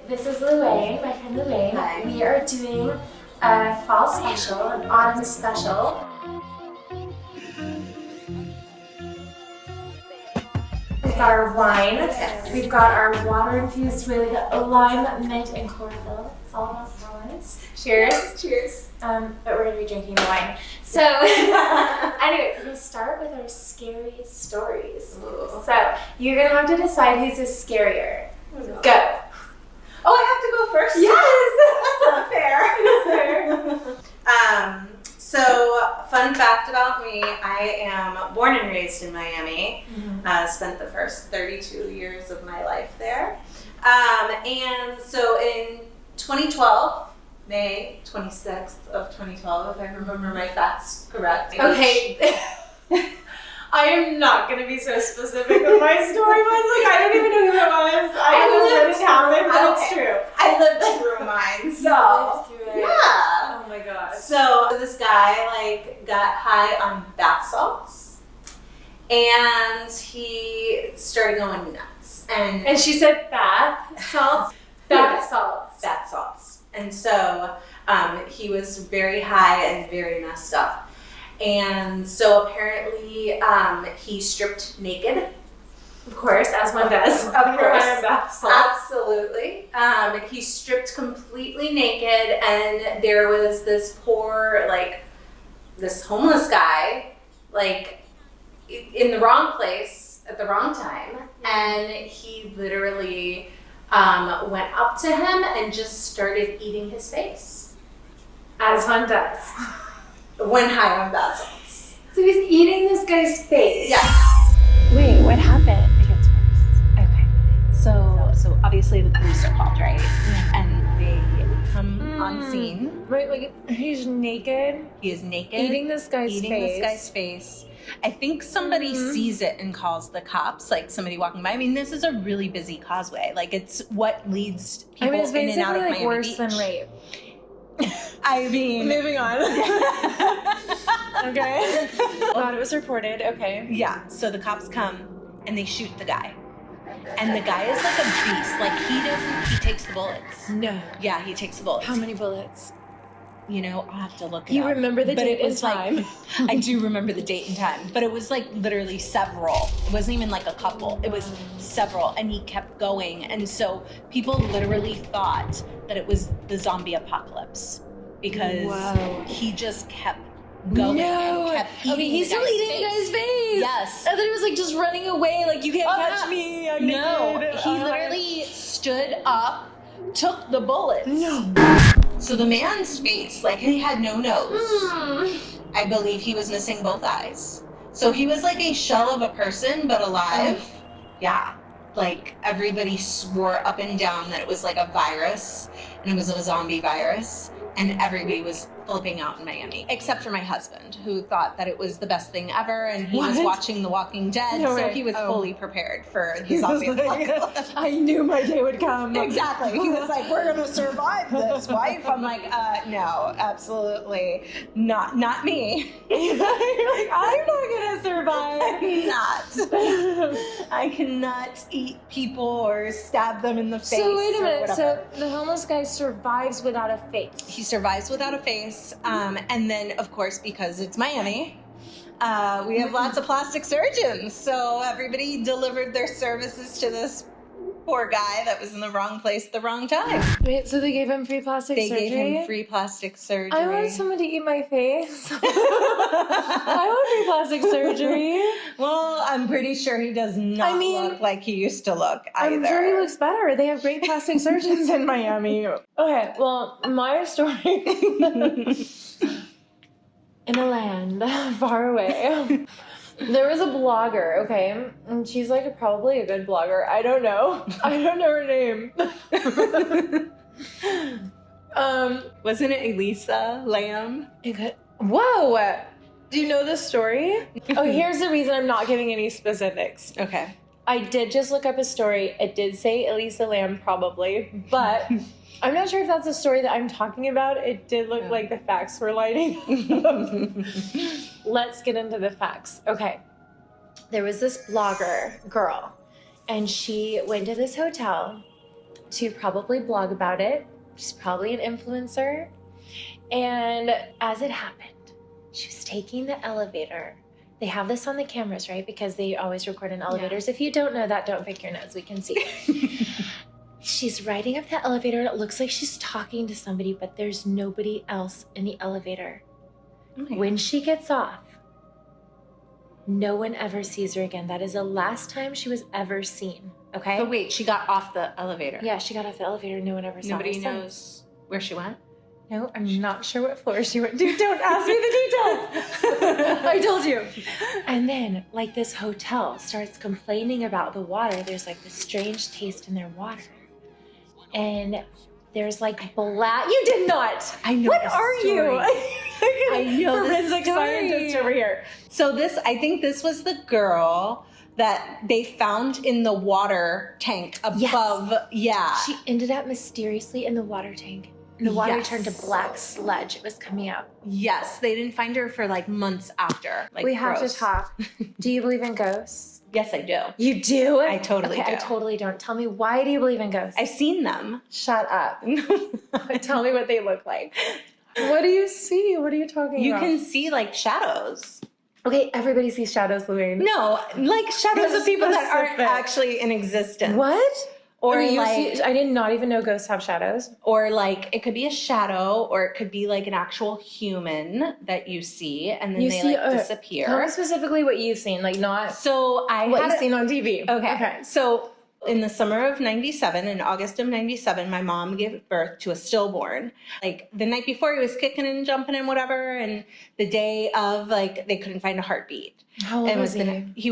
This is Luane, my friend Luane. Hi. We are doing a fall special, an autumn special. We've got our wine. Yes. We've got our water infused with lime, mint, and chlorophyll. It's all about balance. Cheers. Cheers. But we're gonna be drinking the wine. So, anyway, we're gonna start with our scary stories. Ooh. So, you're gonna have to decide who's the scarier. Go. Oh, I have to go first? Yes! That's not fair. So, fun fact about me, I am born and raised in Miami. Spent the first 32 years of my life there. And so in 2012, May 26th of 2012, if I remember my facts correctly. Okay. I am not going to be so specific with my story. I don't even know who it was. I don't know when it happened, but it's true. I lived through mine, so. You lived through it. Yeah. Oh my god. So this guy got high on bath salts, and he started going nuts. And she said bath salts. Bath salts. Bath salts. And so he was very high and very messed up. And so apparently he stripped naked. Of course, as one does. Of course. Bath salts. Absolutely. He stripped completely naked, and there was this poor, this homeless guy, in the wrong place at the wrong time. And he literally went up to him and just started eating his face. As one does. When high on bath salts. So he's eating this guy's face. Yes. Wait, what happened? It gets worse. Okay. So obviously the police are called, right? Yeah. And they come on scene. Wait, he's naked? He is naked. Eating this guy's face. I think somebody sees it and calls the cops, somebody walking by. I mean, this is a really busy causeway. It's what leads people it's in and out of Miami worse Beach. than rape. I mean, moving on. Okay. Thought it was reported. Okay. Yeah. So the cops come and they shoot the guy, and the guy is like a beast. He takes the bullets. No. Yeah, he takes the bullets. How many bullets? I'll have to look it up. You remember the date and time? I do remember the date and time, but it was literally several. It wasn't even a couple. It was several, and he kept going. And so people literally thought that it was the zombie apocalypse because he just kept going and kept eating he's still eating the guy's face. Yes. I thought he was just running away, you can't catch me. I'm naked. He literally stood up, took the bullets. No. So the man's face, he had no nose. I believe he was missing both eyes. So he was a shell of a person, but alive. Yeah. Everybody swore up and down that it was a virus, and it was a zombie virus, and everybody was flipping out in Miami, except for my husband, who thought that it was the best thing ever, and he was watching The Walking Dead, so he was fully prepared for the zombie apocalypse. I knew my day would come. Exactly. He was we're going to survive this, wife. I'm no, absolutely not me. You're I'm not going to survive. I'm not. I cannot eat people or stab them in the face. So wait a minute. So the homeless guy survives without a face. he survives without a face. And then, of course, because it's Miami, we have lots of plastic surgeons. So everybody delivered their services to this poor guy that was in the wrong place at the wrong time. Wait, so they gave him free plastic surgery? They gave him free plastic surgery. I want someone to eat my face. I want free plastic surgery. Well, I'm pretty sure he does not look like he used to look either. I'm sure he looks better. They have great plastic surgeons in Miami. Okay, well, my story. In a land far away. There was a blogger, okay? And she's probably a good blogger. I don't know. I don't know her name. Wasn't it Elisa Lamb? Whoa! Do you know this story? Oh, here's the reason I'm not giving any specifics. Okay. I did just look up a story. It did say Elisa Lamb, probably, but I'm not sure if that's the story that I'm talking about. It did look like the facts were lining up. Let's get into the facts. Okay. There was this blogger girl, and she went to this hotel to probably blog about it. She's probably an influencer. And as it happened, she was taking the elevator. They have this on the cameras, right? Because they always record in elevators. If you don't know that, don't pick your nose. We can see it. She's riding up the elevator, and it looks like she's talking to somebody, but there's nobody else in the elevator. When she gets off, no one ever sees her again. That is the last time she was ever seen, okay? But wait, she got off the elevator. Yeah, she got off the elevator. No one ever saw her. Nobody knows where she went? No, I'm not sure what floor she went to. Don't ask me the details. I told you. And then, like, this hotel starts complaining about the water. There's, like, this strange taste in their water. And there's, like, black... You did not. I know. What are story. you? I know forensic scientist over here. So I think this was the girl that they found in the water tank above. Yes. Yeah. She ended up mysteriously in the water tank. And the water turned to black sludge. It was coming out. Yes. They didn't find her for like months after. Like, we have gross. to talk. Do you believe in ghosts? Yes, I do. You do? I totally do. I totally don't. Tell me, why do you believe in ghosts? I've seen them. Shut up. Tell me what they look like. What do you see? What are you talking You about? can see like shadows. Okay, everybody sees shadows, Luane. No, like shadows of people that aren't Specific. actually in existence. What? Or Okay, like, I did not even know ghosts have shadows. or like it could be a shadow, or it could be like an actual human that you see, and then You they see, like disappear. Tell me specifically what you've seen, like not So I what had you've seen on TV. Okay. So in the summer of 97, in August of 97, my mom gave birth to a stillborn. Like the night before, he was kicking and jumping and whatever. And the day of, like, they couldn't find a heartbeat. How old And was he? He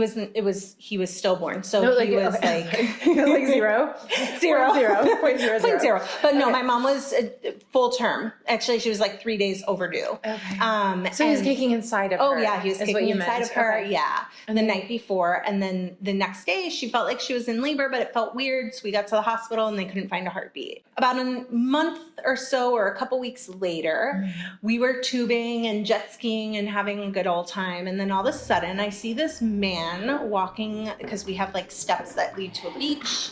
was stillborn. So No, he was okay. like like zero? Zero. Point zero. Point zero. But no, my mom was full term. Actually, she was like 3 days overdue. Okay. So he was kicking inside of her. Oh yeah, he was is kicking what you inside meant. of her. Okay. Yeah, And the then- night before, and then the next day she felt like she was in labor, but it felt weird. So we got to the hospital and they couldn't find a heartbeat. About a month or so, or a couple weeks later, we were tubing and jet skiing and having a good old time. And then all of a sudden, I see this man walking, because we have like steps that lead to a beach.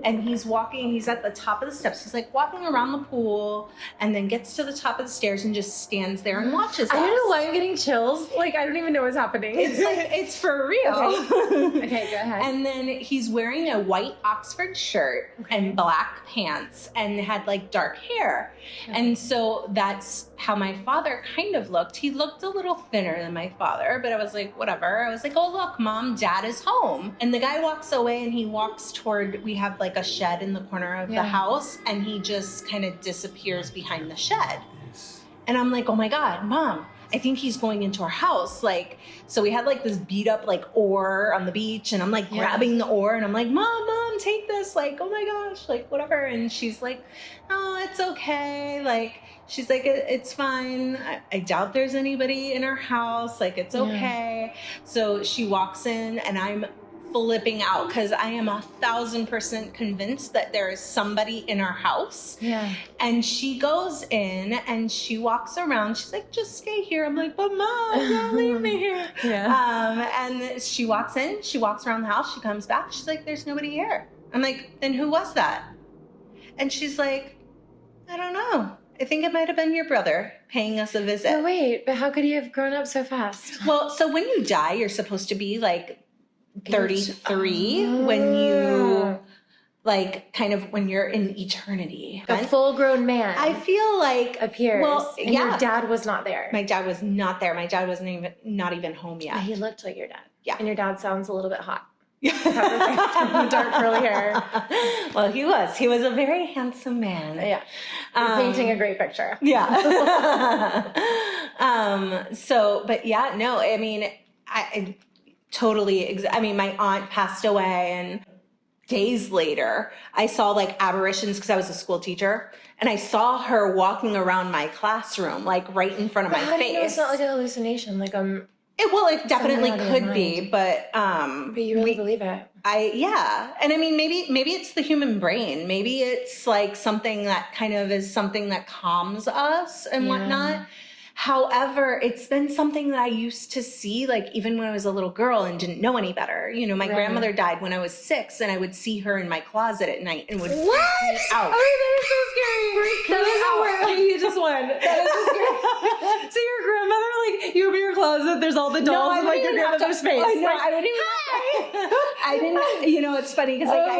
And he's walking, he's at the top of the steps. He's like walking around the pool and then gets to the top of the stairs and just stands there and watches us. I don't know why I'm getting chills. Like, I don't even know what's happening. It's like, it's for real. Okay, go ahead. And then he's wearing a white Oxford shirt and black pants and had like dark hair. Okay. And so that's how my father kind of looked. He looked a little thinner than my father, but I was like, whatever. I was like, oh, look, Mom, Dad is home. And the guy walks away and he walks toward, we have like a shed in the corner of the house, and he just kind of disappears behind the shed. And I'm like, oh my God, Mom, I think he's going into our house. Like, so we had like this beat up like oar on the beach, and I'm like grabbing the oar and I'm like, Mom, take this. Like, oh my gosh, like whatever. And she's like, oh, it's okay. Like, she's like, it's fine. I doubt there's anybody in our house. Like, it's okay. So she walks in and I'm flipping out because I am 1,000% convinced that there is somebody in our house. Yeah. And she goes in and she walks around. She's like, just stay here. I'm like, but Mom, don't leave me here. And she walks in, she walks around the house, she comes back. She's like, there's nobody here. I'm like, then who was that? And she's like, I don't know. I think it might have been your brother paying us a visit. Oh, wait, but how could he have grown up so fast? Well, so when you die, you're supposed to be like 33 when you like kind of when you're in eternity. A full-grown man. I feel like appears. Well, and your dad was not there. My dad was not there. My dad wasn't not even home yet. But he looked like your dad. Yeah. And your dad sounds a little bit hot. Dark curly hair. Well, he was a very handsome man. Yeah. You're painting a great picture. Yeah. So, but yeah, no, I mean, I totally, I mean, my aunt passed away, and days later, I saw like apparitions because I was a school teacher, and I saw her walking around my classroom, like right in front of my How do face. you know it's not like a hallucination? Like It definitely out of your could be, but you really believe it. And I mean, maybe it's the human brain. Maybe it's like something that kind of is something that calms us and whatnot. However, it's been something that I used to see, like, even when I was a little girl and didn't know any better. You know, my grandmother died when I was 6, and I would see her in my closet at night and would freak me out. Oh, that is so scary. That is a word. You just won. That is so scary. So your grandmother, like, you open your closet, there's all the dolls in, like, your grandmother's face. I know, like, I wouldn't even I didn't, you know, it's funny because, like,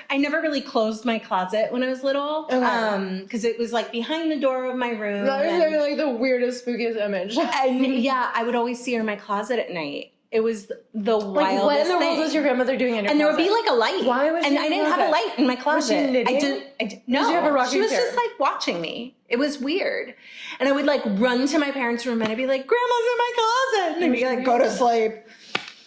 I never really closed my closet when I was little. Because it was, like, behind the door of my room. That is like the weirdest, spookiest image. And yeah, I would always see her in my closet at night. It was the wildest Like, what in the thing. world was your grandmother doing in your And there would closet? be like a light. Why was she And in I your didn't have a closet? light in my closet. Was she knitting? I didn't no. Did you have a rocking She was chair? just like watching me. It was weird. And I would like run to my parents' room and I'd be like, Grandma's in my closet. And they'd be like, go to sleep.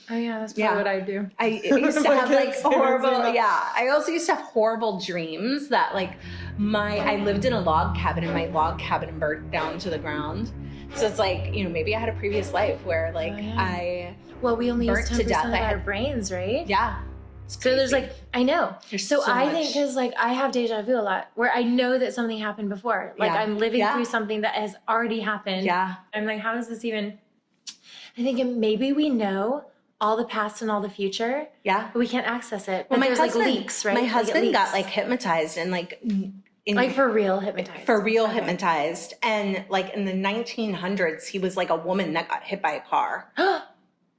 Oh yeah, that's probably what I do. I used to have like horrible, I also used to have horrible dreams that like I lived in a log cabin and my log cabin burned down to the ground. So it's like, you know, maybe I had a previous life where like Well, we only use burnt 10% to death. of our brains, right? Yeah. So there's like, I know. So I think much. because like I have deja vu a lot where I know that something happened before. Like I'm living through something that has already happened. Yeah. I'm like, how does this even? I think maybe we know all the past and all the future. Yeah. But we can't access it. Well, But there's like leaks, right? My Like, it husband got leaks. like hypnotized and like like for real hypnotized. For real hypnotized. And like in the 1900s, he was like a woman that got hit by a car.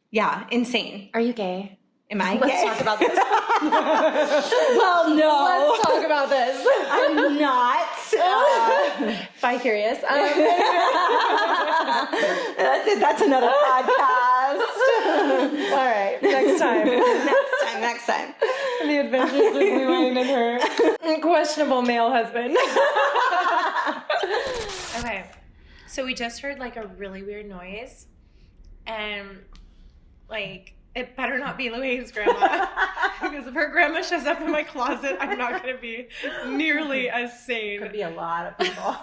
Yeah, insane. Are you gay? Am I Let's gay? talk about this. Well, no. Let's talk about this. I'm not. Bi-curious. That's another podcast. All right, next time. Next time. The adventures of Luane and her questionable male husband. Okay, so we just heard like a really weird noise, and like it better not be Luane's grandma, because if her grandma shows up in my closet, I'm not gonna be nearly as sane. Could be a lot of people.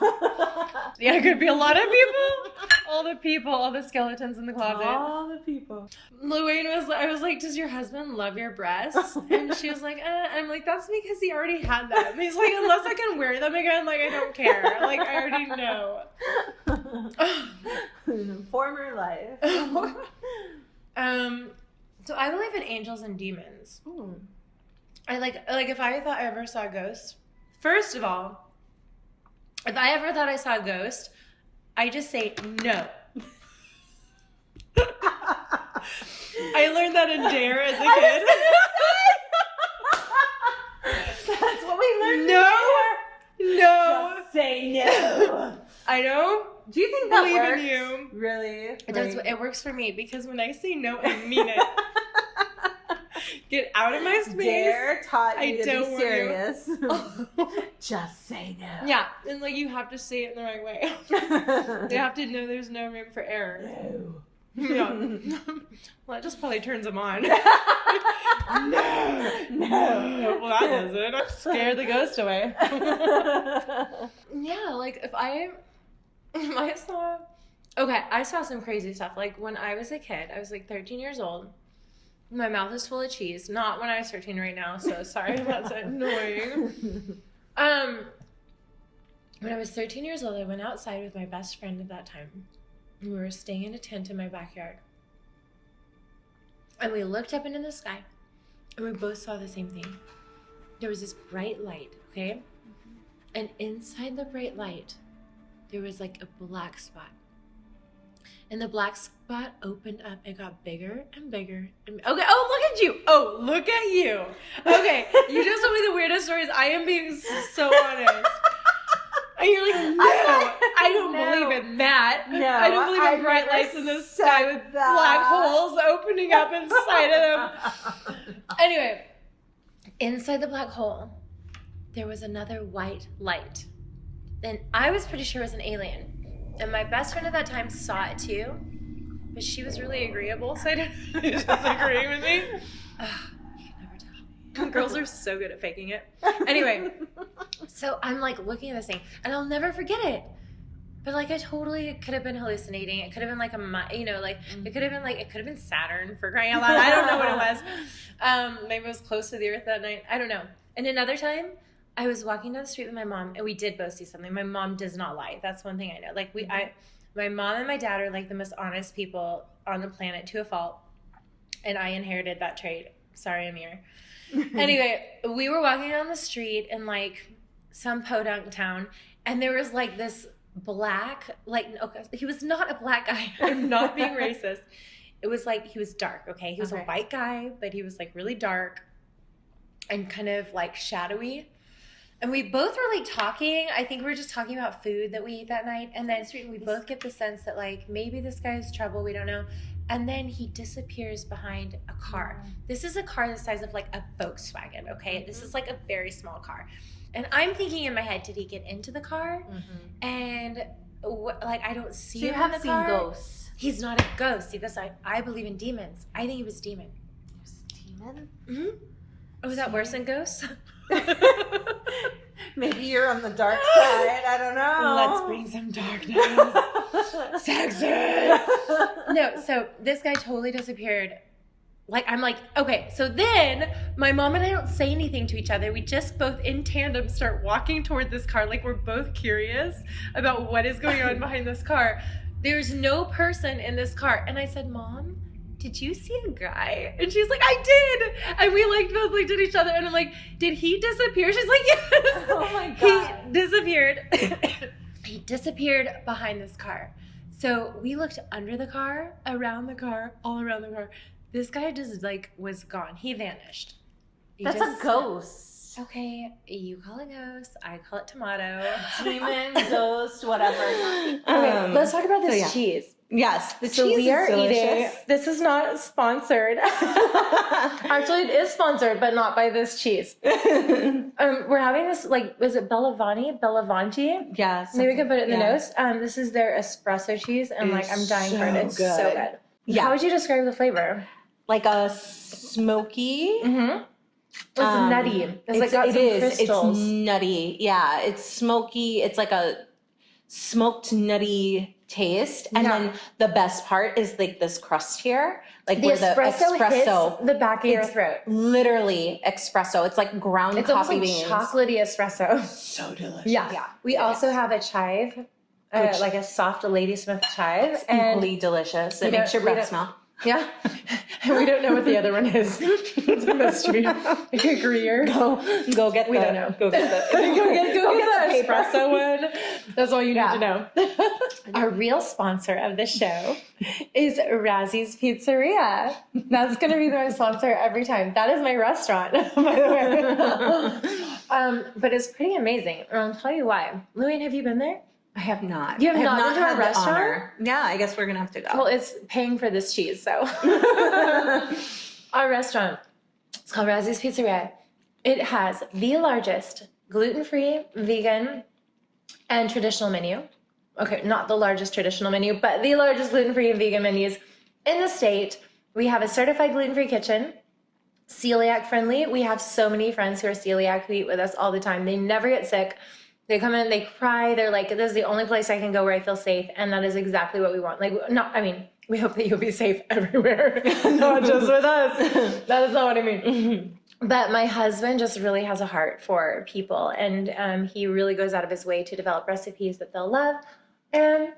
Yeah, it could be a lot of people. All the skeletons in the closet. All the people. I was like, does your husband love your breasts? And she was like, And I'm like, that's because he already had them. And he's like, unless I can wear them again, like, I don't care. Like, I already know. Former life. So I believe in angels and demons. I like if I thought I ever saw a ghost, first of all, if I ever thought I saw a ghost, I just say no. I learned that in Dare as a kid. That's what we learned. No. Just say no. I know. Do you think that Believe works? in you. Really? It works for me because when I say no, I mean it. Get out of my space. Dare taught you I to don't be want serious. Just say no. Yeah, and like you have to say it in the right way. You have to know there's no room for error. No. Yeah. Well, that just probably turns them on. No. Well, that doesn't. Scare the ghost away. Yeah, like if I saw... Okay, I saw some crazy stuff. Like when I was a kid, I was like 13 years old. My mouth is full of cheese. Not when I was 13 right now, so sorry if that's annoying. When I was 13 years old, I went outside with my best friend at that time. We were staying in a tent in my backyard. And we looked up into the sky, and we both saw the same thing. There was this bright light, okay? And inside the bright light, there was like a black spot. And the black spot opened up and got bigger and bigger. Okay, oh, look at you. Oh, look at you. Okay, you just told me the weirdest stories. I am being so honest. And you're like, no, I don't believe in that. No, I don't believe in bright lights in the sky with black holes opening up inside of them. Anyway, inside the black hole, there was another white light. And I was pretty sure it was an alien. And my best friend at that time saw it too. But she was really agreeable, so I didn't disagree with me. You can never tell. Girls are so good at faking it. Anyway, so I'm like looking at this thing, and I'll never forget it. But like it could have been hallucinating. It could have been like it could have been Saturn for crying out loud. I don't know what it was. Maybe it was close to the Earth that night. I don't know. And another time, I was walking down the street with my mom, and we did both see something. My mom does not lie. That's one thing I know. Like My mom and my dad are like the most honest people on the planet to a fault. And I inherited that trait. Sorry, Amir. Anyway, we were walking down the street in like some podunk town, and there was like this black, like, okay, he was not a black guy. I'm not being racist. It was like, he was dark, okay? He was a white guy, but he was like really dark and kind of like shadowy. And we both were like talking. I think we were just talking about food that we eat that night. And then we both get the sense that like maybe this guy's trouble. We don't know. And then he disappears behind a car. This is a car the size of like a Volkswagen, okay? This is like a very small car. And I'm thinking in my head, did he get into the car? And like I don't see him in the car. So you haven't seen ghosts? He's not a ghost because I believe in demons. I think he was demon. He was a demon? Mm-hmm. Oh, is that worse than ghosts? Maybe you're on the dark side. I don't know. Let's bring some darkness. Sexy. No, so this guy totally disappeared. Like, I'm like, okay. So then my mom and I don't say anything to each other. We just both in tandem start walking toward this car. Like, we're both curious about what is going on behind this car. There's no person in this car. And I said, Mom, did you see a guy? And she's like, I did. And we like both looked at each other and I'm like, did he disappear? She's like, yes. Oh my God. He disappeared. He disappeared behind this car. So we looked under the car, around the car, all around the car. This guy just like was gone. He vanished. That's a ghost. Okay, you call it ghost. I call it tomato. Demon, ghost, whatever. Okay, let's talk about this cheese. Yes, the So cheese we are is delicious. eating. This is not sponsored. Actually, it is sponsored, but not by this cheese. We're having this, like, was it BellaVitano? Yes. Maybe we can put it in the notes. This is their espresso cheese, and like I'm dying for it. It's so good. Yeah. How would you describe the flavor? Like a smoky. Mm-hmm. It's nutty. It's like got some crystals. It's nutty. Yeah, it's smoky. It's like a smoked nutty taste. And then the best part is like this crust here. Like the where espresso the espresso hits the back of your throat. Literally espresso. It's like ground it's coffee almost beans. Like chocolatey espresso. So delicious. Yeah. We also have a chive, like a soft Ladysmith chive. Equally delicious. It makes your breath smell. Yeah. And we don't know what the other one is. It's a mystery. Like a Gruyere. Go get we don't know. Go get the go get the espresso one. That's all you need to know. Our real sponsor of the show is RAZZiS PIZZERiA. That's going to be my sponsor every time. That is my restaurant, by the way. But it's pretty amazing. And I'll tell you why. Luane, have you been there? I have not. You have not been to a restaurant? Yeah, I guess we're going to have to go. Well, it's paying for this cheese, so. Our restaurant, it's called RAZZiS PIZZERiA. It has the largest gluten-free, vegan, and traditional menu. Okay, not the largest traditional menu, but the largest gluten-free and vegan menus in the state. We have a certified gluten-free kitchen, celiac friendly. We have so many friends who are celiac who eat with us all the time. They never get sick. They come in, they cry. They're like, this is the only place I can go where I feel safe. And that is exactly what we want. Like, no, I mean, we hope that you'll be safe everywhere, not just with us. That is not what I mean. Mm-hmm. But my husband just really has a heart for people. And he really goes out of his way to develop recipes that they'll love. And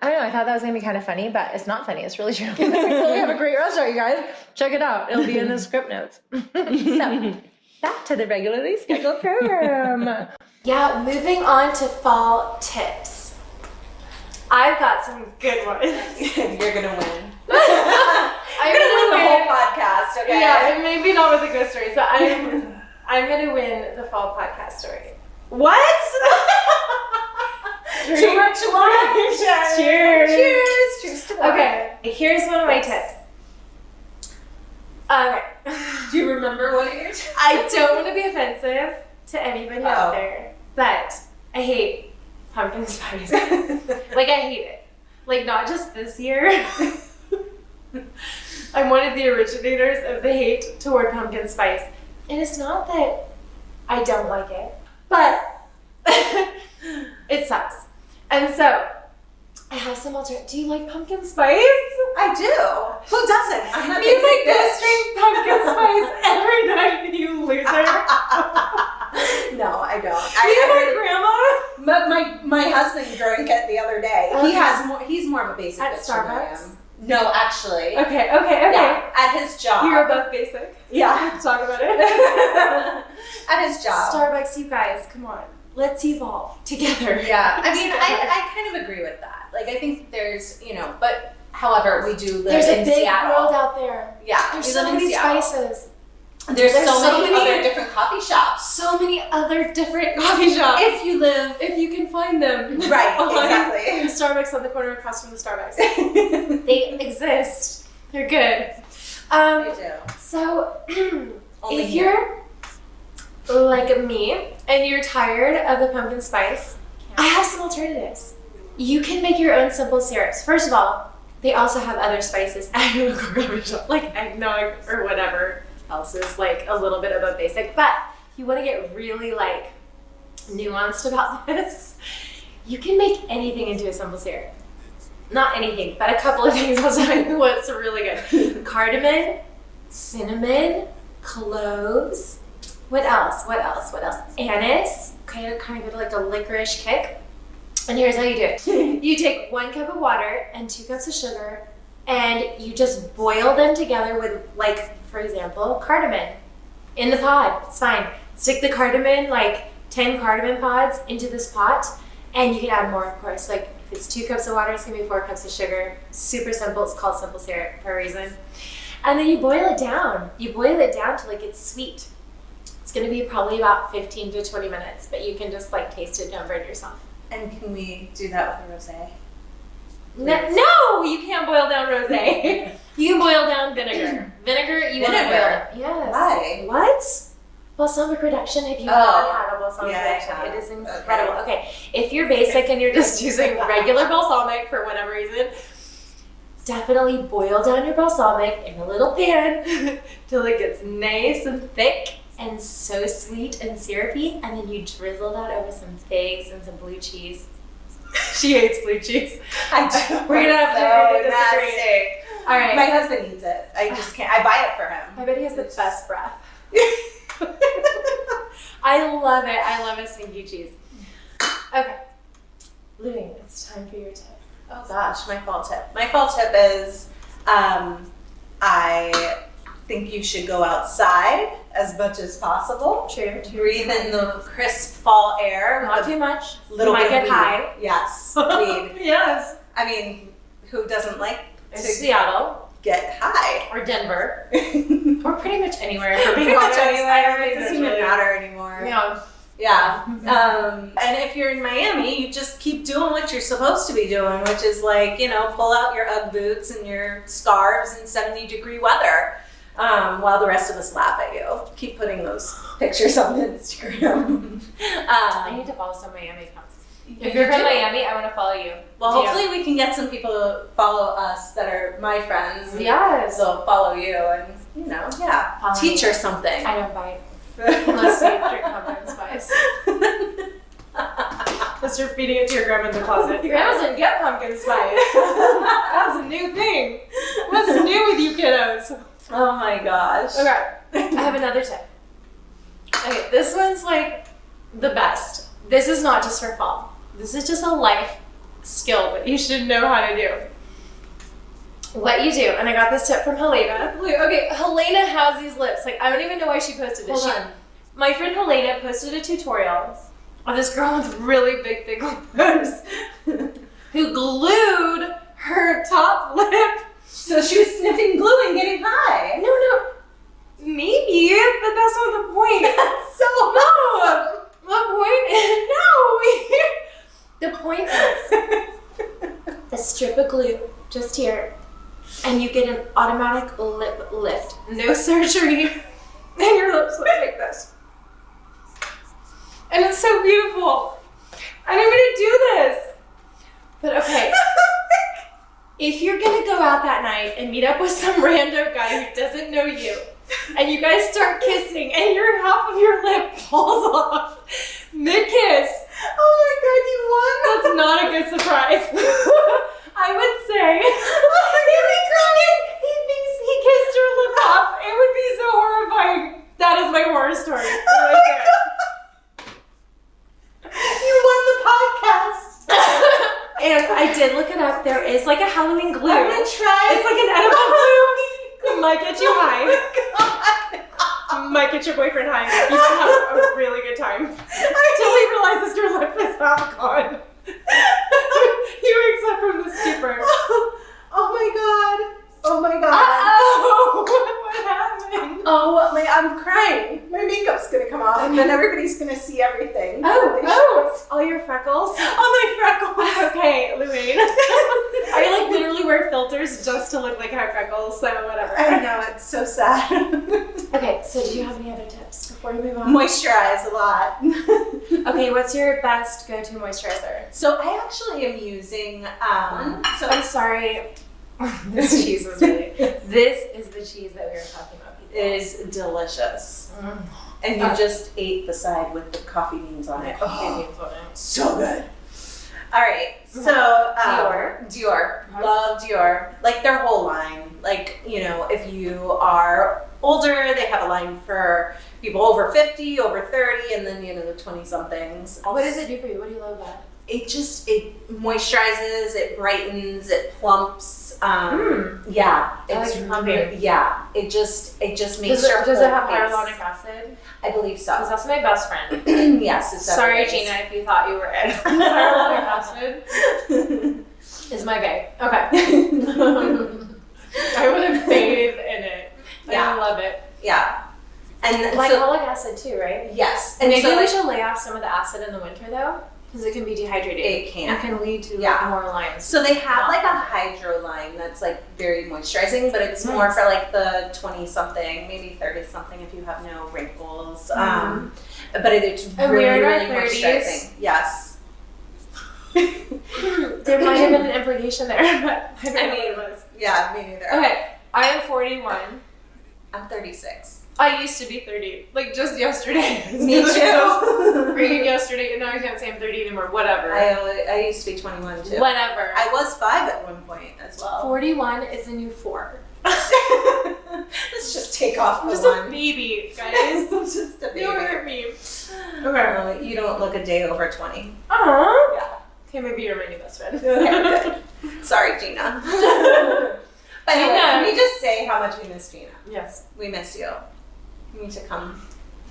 I don't know, I thought that was going to be kind of funny, but it's not funny. It's really true. We really have a great restaurant, you guys. Check it out. It'll be in the script notes. So, back to the regularly scheduled program. Yeah, moving on to fall tips. I've got some good ones. You're going to win. I'm going to win the whole podcast, okay? Yeah, and maybe not with the ghost stories, but I'm going to win the fall podcast story. What? Too much wine. Cheers. Cheers. Cheers to wine. Okay, here's one of my tips. Okay. Do you remember one of your tips? I don't want to be offensive to anybody out there, but I hate pumpkin spice. Like, I hate it. Like, not just this year. I'm one of the originators of the hate toward pumpkin spice. And it's not that I don't like it, but it sucks. And so, I have some alternatives. Do you like pumpkin spice? I do. Who doesn't? I'm not You like to drink pumpkin spice every night, you loser. No, I don't. You have a grandma? My husband drank it the other day. Okay. He's more of a basic At bitch than I Starbucks? am. No, actually. Okay. Yeah, at his job. You're both basic. Yeah. Let's talk about it. At his job. Starbucks, you guys, come on. Let's evolve together. Yeah. I mean, I kind of agree with that. Like, I think there's, but however, we do live There's in a big Seattle. world out there. Yeah. There's we so live in many Seattle. spices. There's so many many- other different coffee shops. So many other different coffee shops. If you live. If you can find them. Right, The exactly. Starbucks on the corner across from the Starbucks. They exist. They're good. They do. So, Only if here. you're like me and you're tired of the pumpkin spice, I have some alternatives. You can make your own simple syrups. First of all, they also have other spices at your local coffee shop, like eggnog or whatever else is like a little bit of a basic. But if you want to get really like nuanced about this, you can make anything into a simple syrup. Not anything, but a couple of things I'll tell you what's really good. Cardamom, cinnamon, cloves. What else? Anise. Okay, to kind of get like a licorice kick. And here's how you do it. You take 1 cup of water and 2 cups of sugar, and you just boil them together with, like, for example, cardamom in the pod. It's fine. Stick the cardamom, like 10 cardamom pods into this pot, and you can add more, of course. Like, if it's 2 cups of water, it's gonna be 4 cups of sugar. Super simple. It's called simple syrup for a reason. And then you boil it down. You boil it down till it gets sweet. It's gonna be probably about 15 to 20 minutes, but you can just like taste it, don't burn yourself. And can we do that with a rosé? No, you can't boil down rosé. You can boil down vinegar. Vinegar, you want to boil Vinegar? it. Yes. Why? What? Balsamic reduction, have you not had a balsamic Yeah, I reduction? have. It is incredible. Okay, if you're basic and you're just using regular balsamic for whatever reason, definitely boil down your balsamic in a little pan till it gets nice and thick and so sweet and syrupy, and then you drizzle that over some figs and some blue cheese. She hates blue cheese. I do. We're gonna have to agree to disagree. Nasty. All right. My husband eats it. I just can't. I buy it for him. I bet he has the best breath. I love it. I love a stinky cheese. Okay. Louie, it's time for your tip. Oh gosh, my fall tip. My fall tip is, I think you should go outside as much as possible. True. Breathe in the crisp fall air. Not too much. Little you might bit of get weed. high. Yes, weed. Yes. I mean, who doesn't like to Seattle get high? or Denver or pretty much anywhere. For being Pretty much honest. anywhere. It It's doesn't even really- matter anymore. Yeah. Yeah. And if you're in Miami, you just keep doing what you're supposed to be doing, which is like, pull out your Ugg boots and your scarves in 70-degree weather, while the rest of us laugh at you. Keep putting those pictures on Instagram. I need to follow some Miami accounts. If you're from Miami, I want to follow you. Well, DM. hopefully we can get some people to follow us that are my friends. And Yes. they'll follow you and, Follow teach me. her something. I don't bite. Unless you drink pumpkin spice. Unless you're feeding it to your grandma in the closet. Grandma doesn't get pumpkin spice. That's a new thing. What's new with you kiddos? Oh my gosh. Okay, I have another tip. Okay, this one's like the best. This is not just for fall. This is just a life skill that you should know how to do. What you do, and I got this tip from Helena. Okay, Helena has these lips. Like, I don't even know why she posted this. Hold on. My friend Helena posted a tutorial of this girl with really big lips who glued her top lip. So she was sniffing glue and getting high. No, maybe, but that's not the point. That's so No, the point is a strip of glue just here, and you get an automatic lip lift. No surgery, and your lips look like this. And it's so beautiful. And I'm gonna do this. But okay, if you're gonna go out that night and meet up with some rando guy who doesn't know you, and you guys start kissing, and half of your lip falls off mid-kiss. Oh my god, you won! That's not a good surprise. I would say he thinks he kissed her lip off. It would be so horrifying. That is my horror story. Right there. You won the did look it up. There is like a Halloween glue. I'm gonna try. It's like an edible glue. It might get you high. Might get your boyfriend high. You can have a really good time. Until he realizes your lip is half gone. He wakes up from the stupor. Oh my god. Oh my god. Oh, what happened? Oh my, I'm crying. My makeup's gonna come off and then everybody's gonna see everything. All your freckles? All my freckles. Okay, Luane. I like literally wear filters just to look like I have freckles, so whatever. I know, it's so sad. Okay, so do you have any other tips before we move on? Moisturize a lot. Okay, what's your best go-to moisturizer? So I actually am using, so I'm sorry. This cheese is really, this is the cheese that we were talking about. it is delicious. And you just ate the side with the coffee beans on it. So good. All right, so Dior. Love Dior. Like their whole line. Like, you know, if you are older, they have a line for people over 50, over 30, and then, you know, the 20-somethings. What does it do for you? What do you love about it? It moisturizes, it brightens, it plumps. Yeah, it's plumping. Yeah, it just makes Does your it have whole face. hyaluronic acid? I believe so. Because that's my best friend. Yes, it's Sorry, everybody's. Gina, if you thought you were in. Hyaluronic acid is my bae. Okay. I want to bathe in it. Yeah. I love it. Yeah, and Glycolic acid too, right? yes, And and maybe so we should lay off some of the acid in the winter though, because it can be dehydrated. it can. It can lead to Yeah. more lines. So they have like a hydro line that's like very moisturizing, but it's more for like the 20-something, maybe 30-something if you have no wrinkles. But it's And really, we're in our really 30s. moisturizing. Yes. There might have been an implication there, but I don't know what it was. Yeah, me neither. Okay, I am 41. I'm 36. I used to be 30, like just yesterday. Me too. Freaking yesterday, and now I can't say I'm 30 anymore. Whatever. I used to be 21 too. Whatever. I was 5 at one point as well. 41 is the new 4. Let's just take off I'm the just one. a baby, guys. Just a baby. Don't hurt me. Okay. You don't look a day over 20. Aww. Yeah. Okay, maybe you're my new best friend. Okay, good. Sorry, Gina. By the way, Gina. can we just say how much we miss Gina? Yes. We miss you. You need to come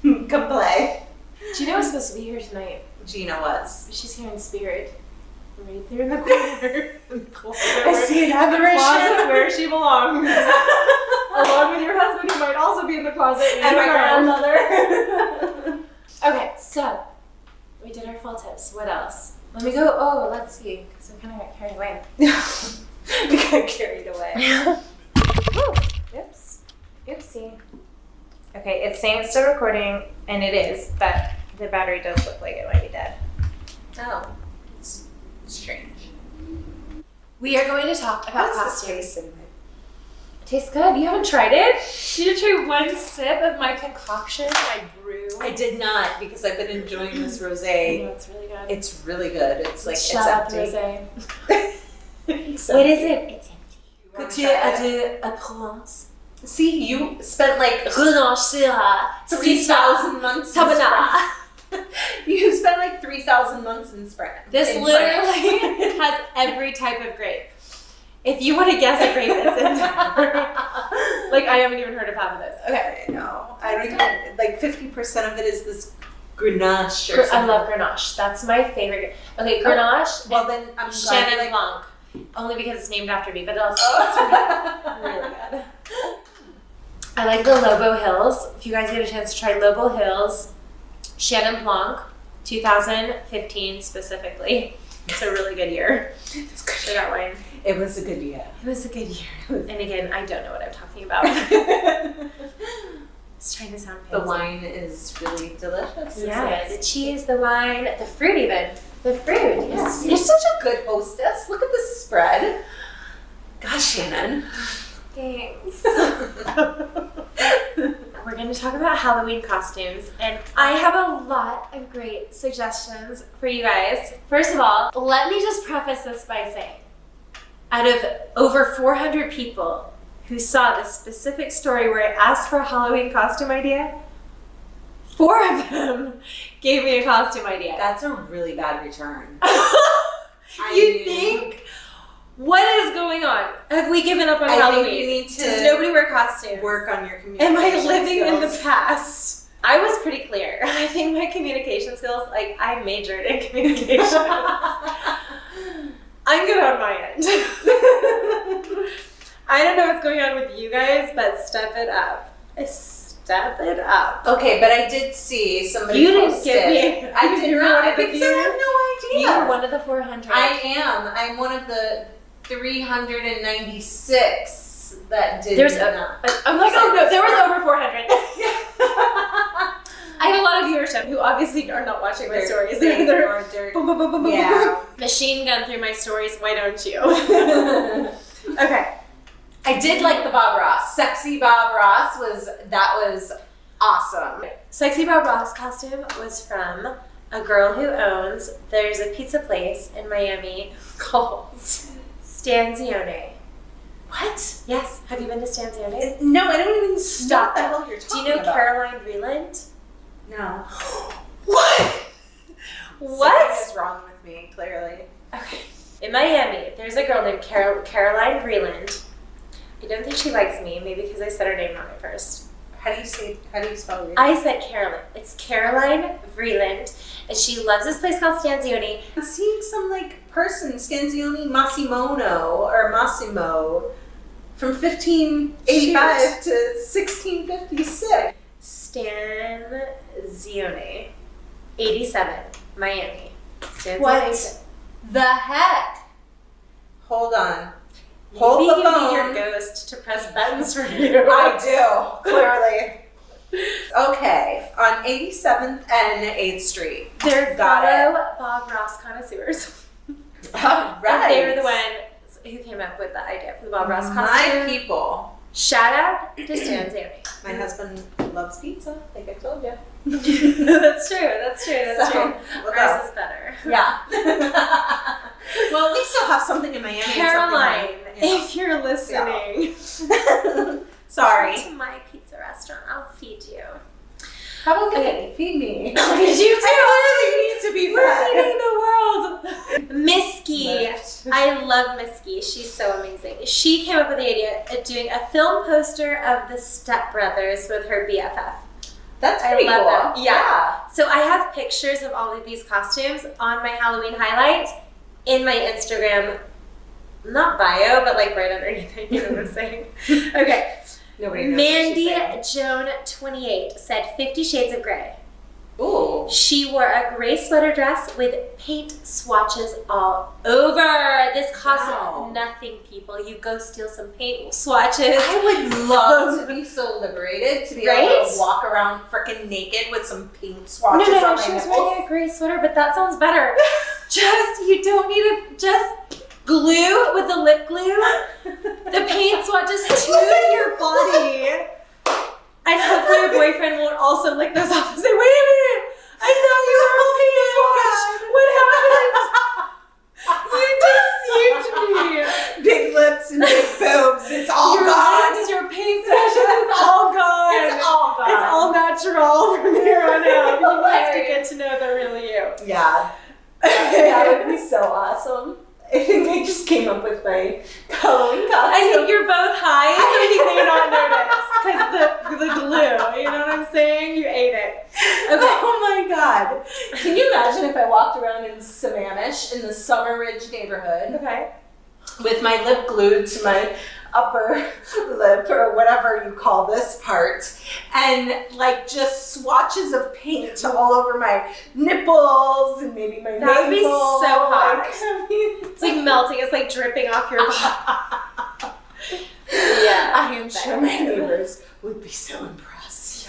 play. Gina was supposed to be here tonight. Gina was. She's here in spirit. Right there in the corner. I see an The apparition. closet where she belongs. Along with your husband, who might also be in the closet. And my grandmother. Okay, so we did our full tips. What else? Let me go. Oh, let's see. Because I kind of got carried away. We got carried away. Oops. Oopsie. Okay, it's saying it's still recording, and it is, but the battery does look like it might be dead. Oh, it's strange. We are going to talk about How does this costumes. taste anyway? Tastes good. You haven't tried it? You did try one sip of my concoction I brew. I did not because I've been enjoying this I rosé. know, it's really good. It's really good. It's like Shout out to it's rosé. empty. What is it? It's empty. Couture à Provence. See, you spent like Grenache Syrah. 3,000 months in Sabana. Sprint. You spent like 3,000 months in Sprint. This in literally France. has every type of grape. If you want to guess a grape that's in there. Like, I haven't even heard of half of this. Okay. I know. I don't even, like 50% of it is this Grenache or I something. love Grenache. That's my favorite. Okay, Grenache. Well, then I'm glad Chenin you like... Blanc. Only because it's named after me, but also Oh. really good. I like the Lobo Hills. If you guys get a chance to try Lobo Hills, Chenin Blanc, 2015 specifically. It's a really good year. It's good. For that wine. It was a good year. It was a good year. And again, I don't know what I'm talking about. Just trying to sound fancy. The wine is really delicious. Yeah, the cheese, the wine, the fruit even. The fruit. Yes. You're such a good hostess. Look at this spread. Gosh, Shannon. Thanks. We're going to talk about Halloween costumes, and I have a lot of great suggestions for you guys. First of all, let me just preface this by saying, out of over 400 people who saw this specific story where I asked for a Halloween costume idea, 4 of them gave me a costume idea. That's a really bad return. I think? What is going on? Have we given up on I Halloween? think you need to Does nobody wear costumes? work on your communication Am I living in the skills. past? I was pretty clear. I think my communication skills, like, I majored in communication. I'm good on my end. I don't know what's going on with you guys, but step it up. Step it up. Okay, but I did see somebody You didn't posted. give me. I did You were not. one I of the because I have no idea. You were one of the 400. I am. I'm one of the 396 that did There's not. I'm like, oh no, there was over 400. I have a lot of viewership who obviously are not watching my stories. They're boom, boom, boom, boom, boom, Yeah. boom. Machine gun through my stories. Why don't you? Okay. I did like the Bob Ross. Sexy Bob Ross was awesome. Sexy Bob Ross costume was from a girl who owns. There's a pizza place in Miami called Stanzione. What? Yes. Have you been to Stanzione? No, I don't even Stop know it. what the hell you're Do talking you know about. Caroline Vreeland? No. What? Something is wrong with me, clearly. Okay. In Miami, there's a girl named Caroline Vreeland. I don't think she likes me, maybe because I said her name wrong at first. How do you spell it? I said Caroline. It's Caroline Vreeland, and she loves this place called Stanzione. I'm seeing some person, Scanzione Massimo from 1585 to 1656. Stanzione, 87, Miami. Stanzione. What the heck? Hold on. You Hold be the giving me phone. your ghost to press buttons for you. I do, clearly. Okay, on 87th and 8th Street. They're Got fellow Bob Ross connoisseurs. All right. And they were the ones who came up with the idea for the Bob Ross My costume. people. Shout out to Stanzione. My husband loves pizza, like I told you. That's true. That's true. Look Ours out. is better. Yeah. Well, at least I'll have something in Miami. and Caroline, something like, if you're listening, Sorry. come to my pizza restaurant. I'll feed you. How about me? Okay. Feed me. Feed you too. I clearly need to be We're fed. feeding the world. Misky. Lift. I love Misky. She's so amazing. She came up with the idea of doing a film poster of the Step Brothers with her BFF. That's I pretty love cool. that. Yeah. So I have pictures of all of these costumes on my Halloween highlight in my Instagram, not bio, but right underneath it. You know what I'm saying? Okay. Nobody knows Mandy what she's Joan 28 said 50 Shades of Grey. saying. Ooh. She wore a gray sweater dress with paint swatches all over. This costs Wow. nothing, people. You go steal some paint swatches. I would love to be so liberated to be able Right? to walk around freaking naked with some paint swatches No, on my she was nipples. wearing a gray sweater, but that sounds better. You don't need to just glue with the lip glue the paint swatches to your body. And hopefully your boyfriend won't also lick those off and say, wait a minute, I thought you were a paint swatch. What happened? You deceived me. Big lips and big boobs. It's all Your gone. lips, your paint swatches, it's all gone. It's all gone. It's all natural from here on out. You have to Hilarious. get to know the real you. Yeah. That would be so awesome. I think I just came up with my Halloween costume. I think you're both high, so you may not notice because the glue. You know what I'm saying? You ate it. Okay. Oh my god. Can you imagine if I walked around in Sammamish in the Summer Ridge neighborhood Okay. with my lip glued to my upper lip or whatever you call this part, and just swatches of paint all over my nipples and maybe my That would be navel. so hot. It's It's melting. It's dripping off your body. Yeah. I am sure my neighbors would be so impressed.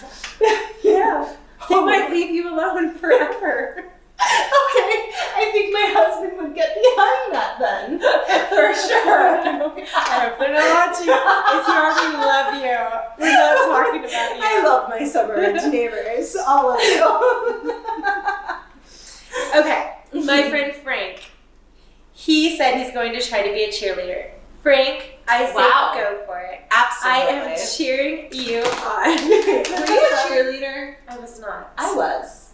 Yeah. They might leave you alone forever. Okay, I think my husband would get behind that then, for sure. I hope they're not watching. If you are, we love you. We're not talking about you. I love my Summer Ridge neighbors, all of you. Okay, my friend Frank. He said he's going to try to be a cheerleader. Frank, I say Wow. go for it. Absolutely. I am cheering you on. Were you a cheerleader? I was not. I was.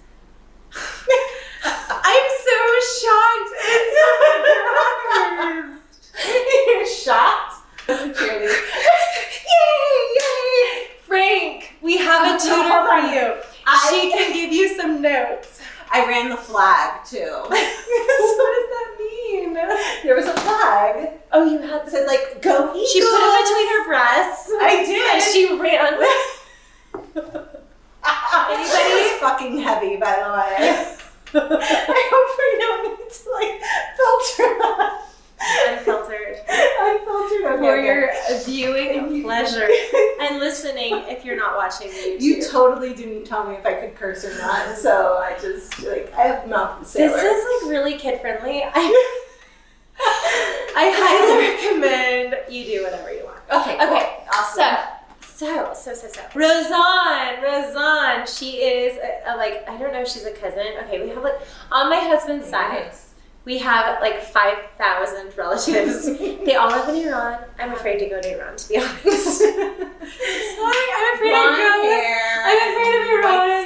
I'm so shocked. It's so Oh, you had Said like, go Eagles. She put it between her breasts. I did. And she ran. Anybody was fucking heavy, by the way. I hope we don't need to like filter that. Unfiltered. Unfiltered. Okay, For okay. your viewing pleasure and listening if you're not watching the YouTube. You totally didn't tell me if I could curse or not, so I just like I have mouth to say. This is like really kid friendly. I highly recommend you do whatever you want. Okay. Cool. Okay. Awesome. So. Razan, she is like, I don't know if she's a cousin. Okay, we have like, on my husband's side, we have like 5,000 relatives. They all live in Iran. I'm afraid to go to Iran, to be honest. Sorry, I'm afraid of ghosts. I'm afraid of Iran.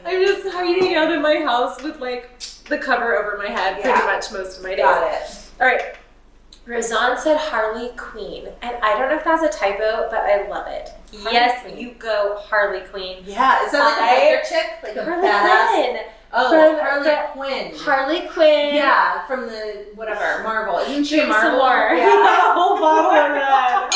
I'm just hiding out in my house with like the cover over my head pretty much most of my days. Got it. All right. Razan said Harley Quinn, and I don't know if that's a typo, but I love it. Yes, you go Harley Quinn. Yeah, is that like a biker chick? Like a Harley badass? Quinn. Oh, Harley Quinn. Harley Quinn. Yeah, from the, whatever, Marvel. Isn't she a Drink some Marvel? more. Yeah. A whole bottle of red.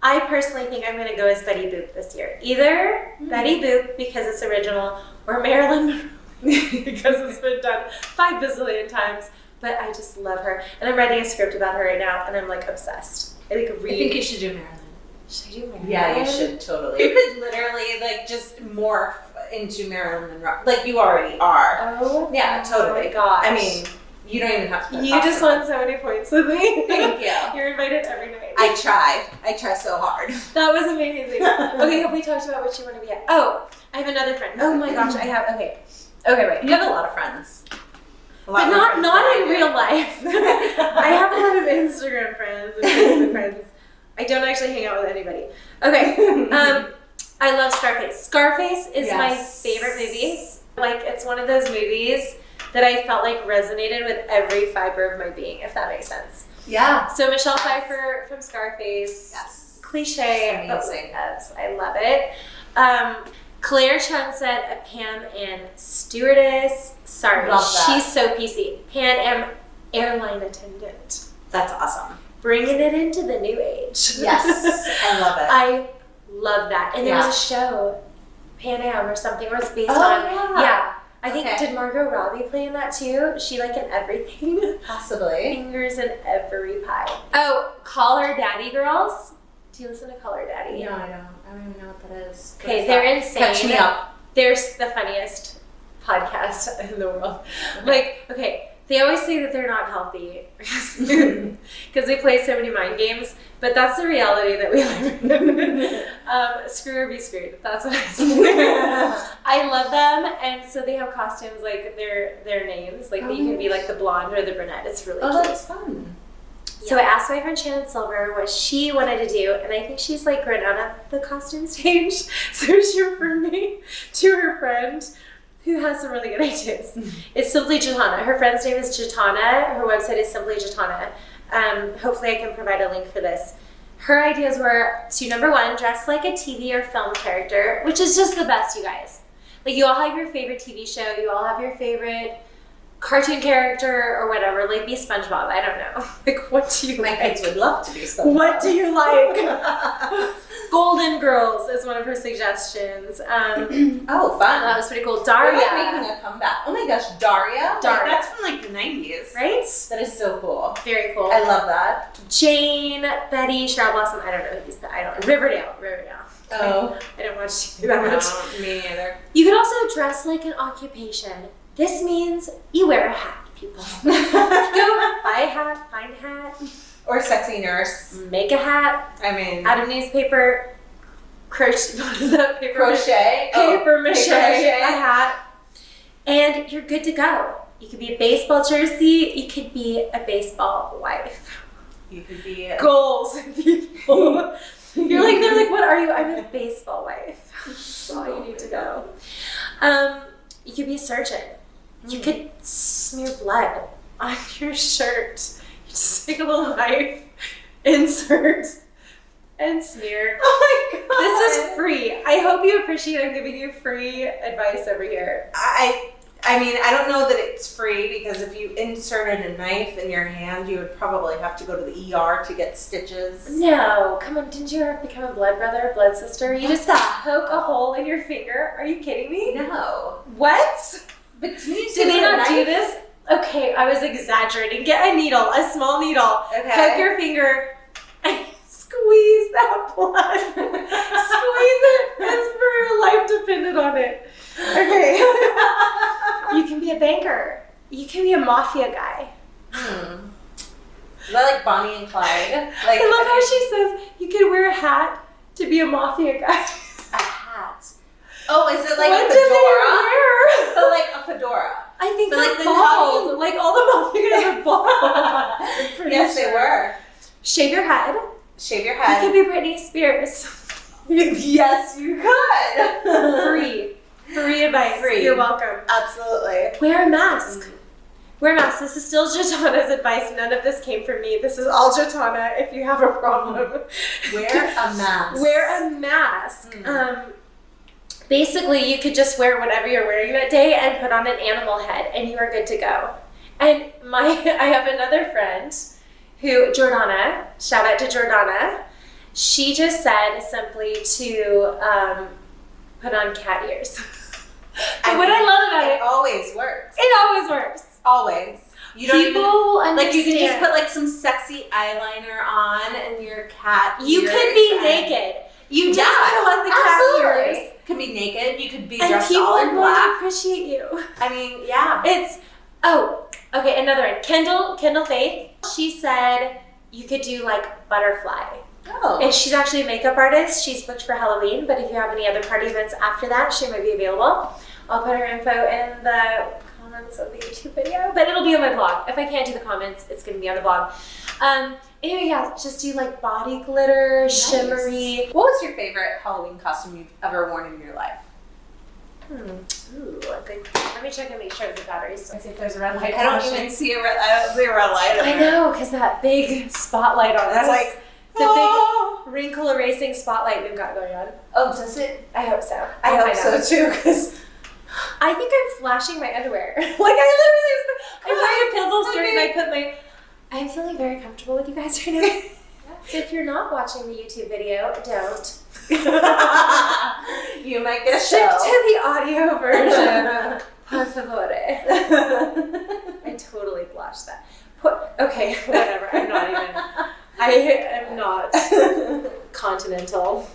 I personally think I'm going to go as Betty Boop this year. Either Betty Boop, because it's original, or Marilyn Monroe, because it's been done 5 bazillion times. But I just love her. And I'm writing a script about her right now, and I'm like obsessed. I think you should do Marilyn. Should I do Marilyn? Yeah, you should totally. You could literally like just morph into Marilyn Monroe, like you already are. Oh, yeah, totally. Oh my gosh. I mean, you don't even have to. Put you just won so many points with me. Thank you. You're invited every night. I try so hard. That was amazing. Okay, have we talked about what you want to be at? Oh, I have another friend. Oh my gosh, I have. Okay, wait. You have a lot of friends. But not in real life. I have a lot of Instagram friends and Facebook friends. I don't actually hang out with anybody. Okay. I love Scarface. Scarface is my favorite movie. Like, it's one of those movies that I felt like resonated with every fiber of my being, if that makes sense. Yeah. So Michelle Pfeiffer from Scarface. Yes. Cliche. Amazing. Yes, I love it. Claire Chun said a Pan Am stewardess. Sorry, Love that. she's so PC. Pan Am airline attendant. That's awesome. Bringing it into the new age. Yes, I love it. I love that. And there was a show, Pan Am or something, where it's based on. Yeah. I think, did Margot Robbie play in that too? She like in everything? Possibly. Fingers in every pie. Oh, Call Her Daddy girls. Do you listen to Call Her Daddy? No, I don't. I don't even know what that is. Okay, they're insane. Catch me up. They're the funniest podcast in the world. Like, okay, they always say that they're not healthy because they play so many mind games, but that's the reality that we live in. Screw or be screwed. That's what I say. I love them, and so they have costumes like their names, like you can be like the blonde or the brunette. It's really cute. That's fun. So I asked my friend Shannon Silver what she wanted to do, and I think she's like grown out of the costume stage. So she referred me to her friend who has some really good ideas. It's Simply Gitana. Her friend's name is Gitana. Her website is Simply Gitana. Hopefully I can provide a link for this. Her ideas were to, number 1, dress like a TV or film character, which is just the best, you guys. Like, you all have your favorite TV show. You all have your favorite cartoon character or whatever. Like, be SpongeBob. I don't know. Like, what do you My like? kids would love to be SpongeBob. What do you like? Golden Girls is one of her suggestions. Oh, fun. That was pretty cool. Daria. They're making a comeback. Oh my gosh, Daria. Daria. Like, that's from like the 90s. Right? That is so cool. Very cool. I love that. Jane, Betty, Cheryl Blossom. I don't know who these. I don't. Riverdale. Oh. I don't watch TV that much. Me neither. You could also dress like an occupation. This means you wear a hat, people. Go buy a hat, find a hat. Or sexy nurse. Make a hat. I mean, Out of newspaper. Crochet. What is that? crochet. Paper mache. paper mache. A hat. And you're good to go. You could be a baseball jersey. You could be a baseball wife. You could be Goals, people. They're like, what are you? I'm a baseball wife. That's all you need to know. You could be a surgeon. You could smear blood on your shirt. You just take a little knife, insert, and smear. Oh my god. This is free. I hope you appreciate I'm giving you free advice over here. I mean, I don't know that it's free because if you inserted a knife in your hand, you would probably have to go to the ER to get stitches. No, come on, didn't you ever become a blood brother, blood sister? You just poke a hole in your finger. Are you kidding me? No. What? But do they not do this? Okay, I was exaggerating. Get a needle, a small needle. Okay. Poke your finger and squeeze that blood. Squeeze it as for your life depended on it. Okay. You can be a banker. You can be a mafia guy. Is that like Bonnie and Clyde? Like, I love how she says you can wear a hat to be a mafia guy. a hat. Oh, is it like What a do they fedora? wear? But like a fedora. I think But they're like then how bald. Like all the mafia guys are bald. Yes, they were. Shave your head. Shave your You head. could be Britney Spears. Yes, you could. Free advice. Free. You're welcome. Absolutely. Wear a mask. Wear a mask. This is still Gitana's advice. None of this came from me. This is all Gitana if you have a problem. Wear a mask. Wear a mask. Basically, you could just wear whatever you're wearing that day and put on an animal head, and you are good to go. And I have another friend who, Jordana, shout out to Jordana, she just said simply to put on cat ears. But what I love about it always works. it always works. Always. You don't People even understand. like you can just put like some sexy eyeliner on and your cat You ears could be and- naked. You just Yeah, put on the cat absolutely. ears. Could be naked. You could be And dressed people all are in going to black. appreciate you. I mean, yeah. It's okay. Another one. Kendall Faith. She said you could do like butterfly, Oh. and she's actually a makeup artist. She's booked for Halloween, but if you have any other party events after that, she might be available. I'll put her info in the comments of the YouTube video, but it'll be on my blog. If I can't do the comments, it's gonna be on the blog. Anyway, yeah, just do like body glitter, shimmery. What was your favorite Halloween costume you've ever worn in your life? Ooh, good. Let me check and make sure that the battery's still. See if there's a red light. I don't flashing. even see a red. I don't see a red light. I know, because that big spotlight on It's us. like The big wrinkle erasing spotlight we've got going on. oh, does it? I hope so. I We'll hope find so out. too, because I think I'm flashing my underwear. Like I'm wearing a pizzle skirt and I put my. I'm feeling very comfortable with you guys right now. So if you're not watching the YouTube video, don't. you might get a Stick show. to the audio version. Por favore. I totally flashed that. Okay, whatever. I'm not even. I am not continental.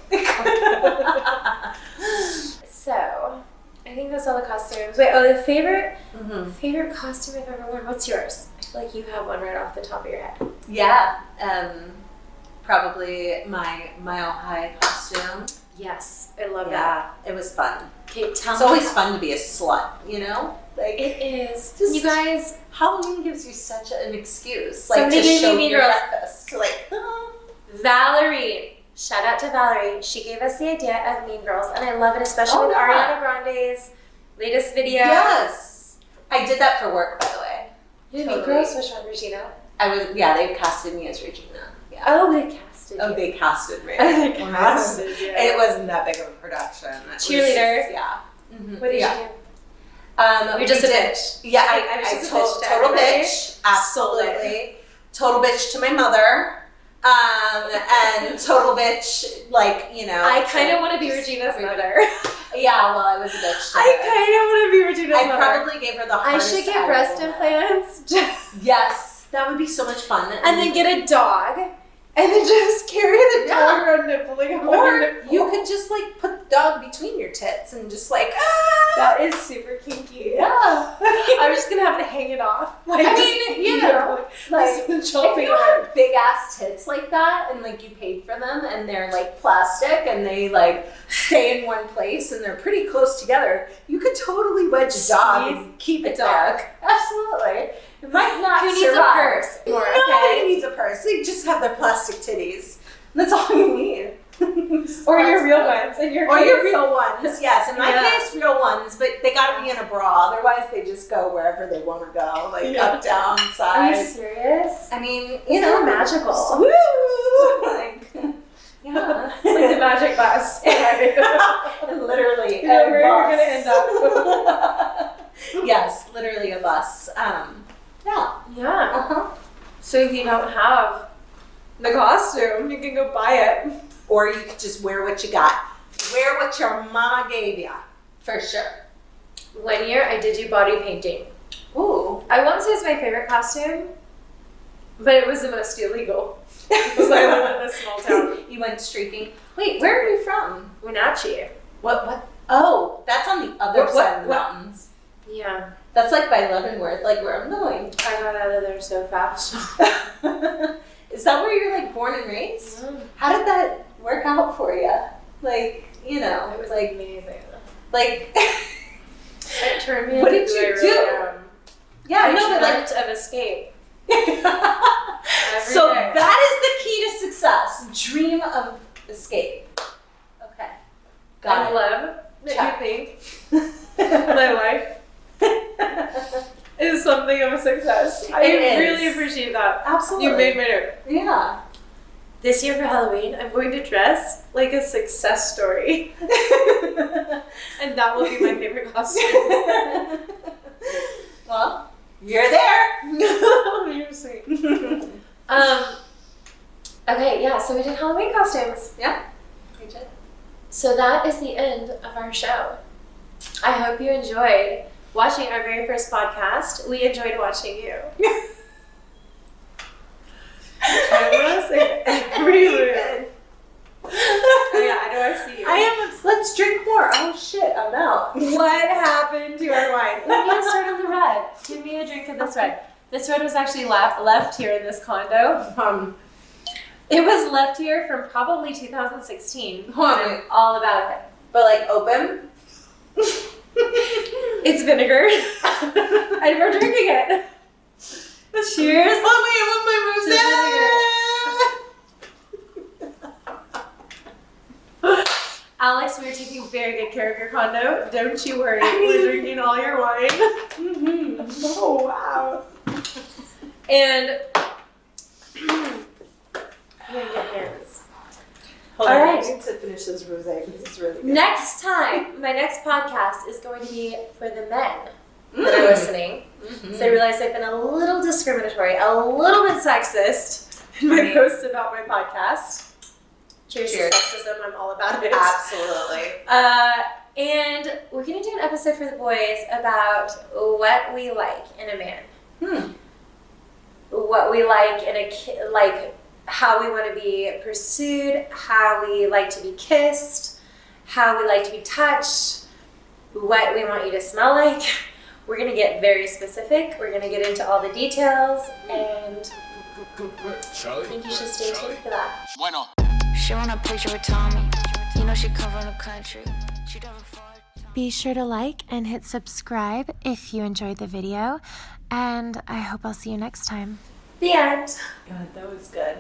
So, I think that's all the costumes. Wait, the favorite costume I've ever worn. What's yours? I feel like you have one right off the top of your head. Yeah, probably my Mile High costume. Yes, I love that. Yeah, it was fun. Okay, tell It's me. always fun to be a slut, you know? Like It is. Just- You guys, Halloween gives you such an excuse, like Somebody to gave me show Mean your Girls. breakfast. Like, Valerie. Shout out to Valerie. She gave us the idea of Mean Girls, and I love it, especially Oh, with yeah. Ariana Grande's latest video. yes, I did that for work, by the way. You did Mean Totally. Girls? Which one, Regina? I was, yeah, they casted me as Regina. Yeah. Oh, they casted Oh, you. they casted me. They casted you. It wasn't that big of a production. It was Cheerleader. just- yeah. Mhm. What did yeah. you do? You're just a bitch. Yeah, I was just a bitch to total everybody. bitch. Absolutely. Total bitch to my mother. And total bitch, like, you know. I kind of want to be just Regina's everybody. mother. Yeah, well, I was a bitch to I her. kind of want to be Regina's I mother. probably gave her the I hardest should get ever breast woman. implants Yes, that would be so much fun. and then get a dog and then just carry the dog around nippling on my Or nipple. you could just like put the dog between your tits and just like That is super kinky. yeah. I'm just gonna have it hanging off. Like, I mean, you know, like just if jumping you on. have big ass tits like that and like you paid for them and they're like plastic and they like stay in one place and they're pretty close together, you could totally wedge a dog and keep it there. Absolutely. It might not Who needs survive. a purse? More, Nobody okay. needs a purse. They just have their plastic titties. That's all you need. Or your real ones. In your Or case. your real ones, yes. In my Yeah. case, real ones, but they gotta be in a bra. Otherwise, they just go wherever they want to go, like Yeah. up, down, Are you side. serious? I mean, You you know, know, magical. woo! Like, yeah. It's like the magic bus. Literally. You know where you're gonna end up. Yes, literally a bus. Yeah. Yeah. Uh-huh. So if you don't have the costume, you can go buy it. Or you could just wear what you got. Wear what your mama gave ya. For sure. One year I did do body painting. Ooh. I won't say it's my favorite costume, but it was the most illegal. Because I live in a small town. You went streaking. Wait, where are you from? Wenatchee. What? Oh, that's on the other side of the mountains. Yeah. That's like by Leavenworth, like where I'm going. I got out of there so fast. Is that where you're like born and raised? Mm. How did that work out for you? Like, you know, It was like, amazing. like. It turned me What into did who I you really do? am. Yeah, I know, but like. dreamt of escape. So day. that is the key to success. Dream of escape. Okay. Got I it. love that Check. you think my life is something of a success. I It really is. appreciate that. Absolutely. You made my note. Yeah. This year for Halloween, I'm going to dress like a success story. And that will be my favorite costume. Well, you're there. You're sweet. Okay, yeah, so we did Halloween costumes. Yeah. You did. So that is the end of our show. I hope you enjoyed watching our very first podcast. We enjoyed watching you. Cameras in every room. Oh yeah, I know I see you. I am. Let's drink more. Oh shit, I'm out. What happened to our wine? Let me start on the red. Give me a drink of this red. This red was actually left here in this condo. It was left here from probably 2016. Hold on, and wait. I'm all about it. But like open. It's vinegar. And we're drinking it. Cheers. Oh wait, I want my rosé. Alex, we are taking very good care of your condo. Don't you worry. We're drinking all your wine. Mm-hmm. Oh wow. And you're in good hands. Hold All on, right. I need to finish this rosé because it's really good. Next time, my next podcast is going to be for the men that are listening. Mm-hmm. So I realize I've been a little discriminatory, a little bit sexist in my posts about my podcast. Cheers to sexism, I'm all about it. Absolutely. And we're going to do an episode for the boys about what we like in a man. What we like in a like how we want to be pursued, how we like to be kissed, how we like to be touched, what we want you to smell like. We're going to get very specific. We're going to get into all the details, and I think you should stay tuned for that. Bueno. She want a picture with Tommy. You know she come from the country. She never fought. Be sure to like and hit subscribe if you enjoyed the video, and I hope I'll see you next time. The end. God, that was good.